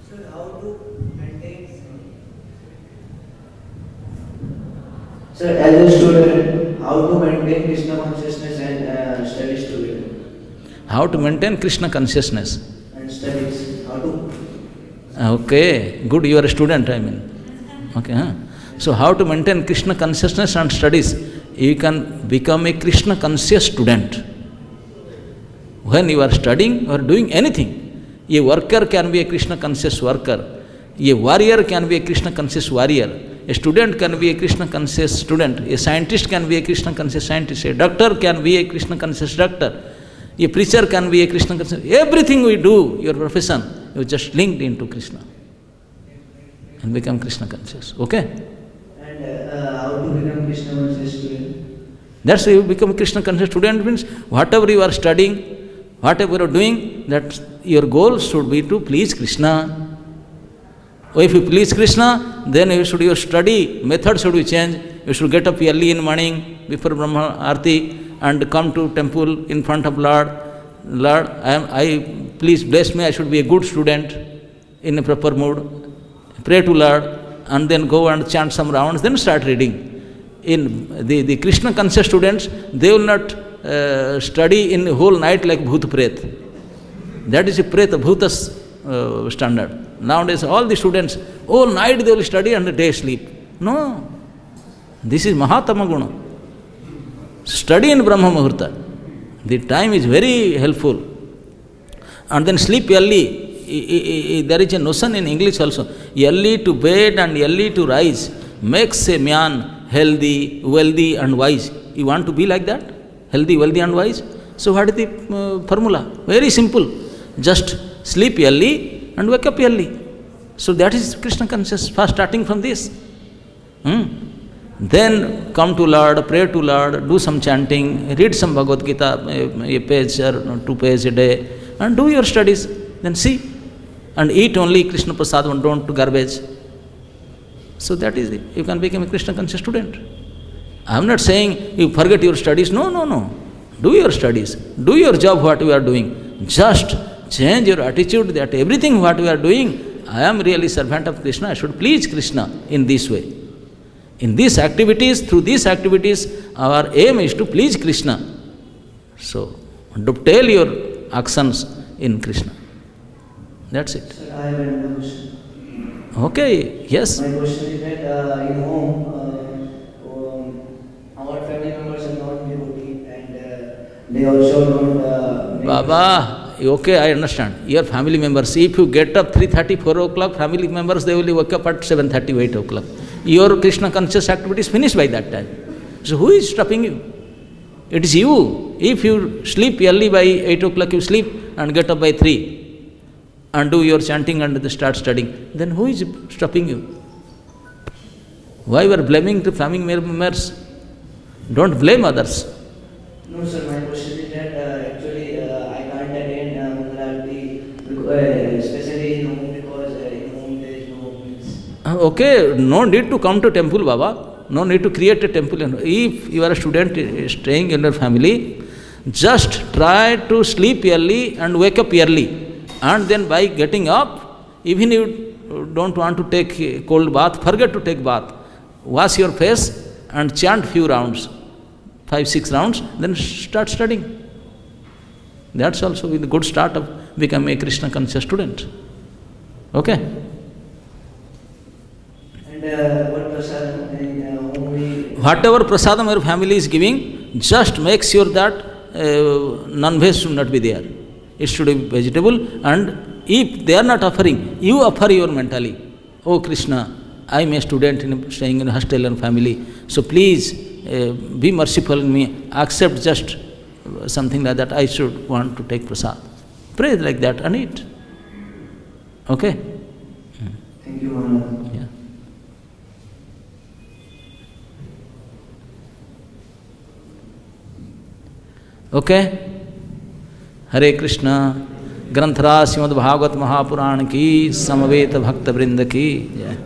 Sir, how to maintain? Sir, as a student, how to maintain Krishna consciousness and studies together? How to maintain Krishna consciousness? And studies, how to? Okay, good, you are a student, I mean. Okay, huh? So how to maintain Krishna consciousness and studies? You can become a Krishna conscious student. When you are studying or doing anything, a worker can be a Krishna conscious worker. A warrior can be a Krishna conscious warrior. A student can be a Krishna conscious student. A scientist can be a Krishna conscious scientist. A doctor can be a Krishna conscious doctor. A preacher can be a Krishna conscious. Everything we do, your profession, you just linked into Krishna and become Krishna conscious. Okay? And how to become Krishna conscious student? That's why you become Krishna conscious student means whatever you are studying, whatever you are doing, that your goal should be to please Krishna. If you please Krishna, then your study method should be changed. You should get up early in morning before Brahma Arati and come to temple in front of Lord. Lord, please bless me, I should be a good student in a proper mood. Pray to Lord and then go and chant some rounds, then start reading. In the Krishna conscious students, they will not study in the whole night like Bhut Pret. That is a Pret, Bhutas standard. Nowadays, all the students, all night they will study and the day sleep. No. This is Mahatama Guna. Study in Brahma Muhurta. The time is very helpful. And then sleep early. There is a notion in English also. Early to bed and early to rise makes a man healthy, wealthy and wise. You want to be like that? Healthy, wealthy and wise? So what is the formula? Very simple. Just sleep early and wake up early. So that is Krishna conscious, first starting from this. Then come to Lord, pray to Lord, do some chanting, read some Bhagavad Gita, a page or 2 pages a day, and do your studies. Then see, and eat only Krishna Prasad and don't do garbage. So that is it. You can become a Krishna conscious student. I am not saying you forget your studies. No, no, no. Do your studies. Do your job, what you are doing. Just change your attitude that everything what we are doing, I am really servant of Krishna, I should please Krishna in this way. In these activities, through these activities, our aim is to please Krishna. So, dovetail your actions in Krishna. That's it. Sir, I have another question. Okay, yes. My question is that in home, our family members are not devotee and they also don't... Baba, okay, I understand. Your family members, if you get up 3:30, 4 o'clock, family members, they will wake up at 7:30, 8 o'clock. Your Krishna conscious activity is finished by that time. So who is stopping you? It is you. If you sleep early by 8 o'clock, you sleep and get up by 3 and do your chanting and start studying, then who is stopping you? Why you are blaming the family members? Don't blame others. No, sir, my question is that actually I can't attend Mangalarati, especially in home because in home there is no means. Okay, no need to come to temple, Baba. No need to create a temple. If you are a student staying in your family, just try to sleep early and wake up early. And then by getting up, even if you don't want to take a cold bath, forget to take bath. Wash your face and chant few rounds, 5, 6 rounds, then start studying. That's also a good start of becoming a Krishna conscious student. Okay? And what prasadam only... Whatever prasadam your family is giving, just make sure that non-veg should not be there. It should be vegetable, and if they are not offering, you offer your mentally. Oh Krishna, I am a student staying in a hostel and family, so please be merciful in me, accept just something like that, I should want to take prasad. Pray like that and eat. Okay? Thank you, Maharaj. Yeah. Okay? हरे कृष्णा ग्रंथराज श्रीमद् भागवत महापुराण की समवेत भक्त वृंद की जय।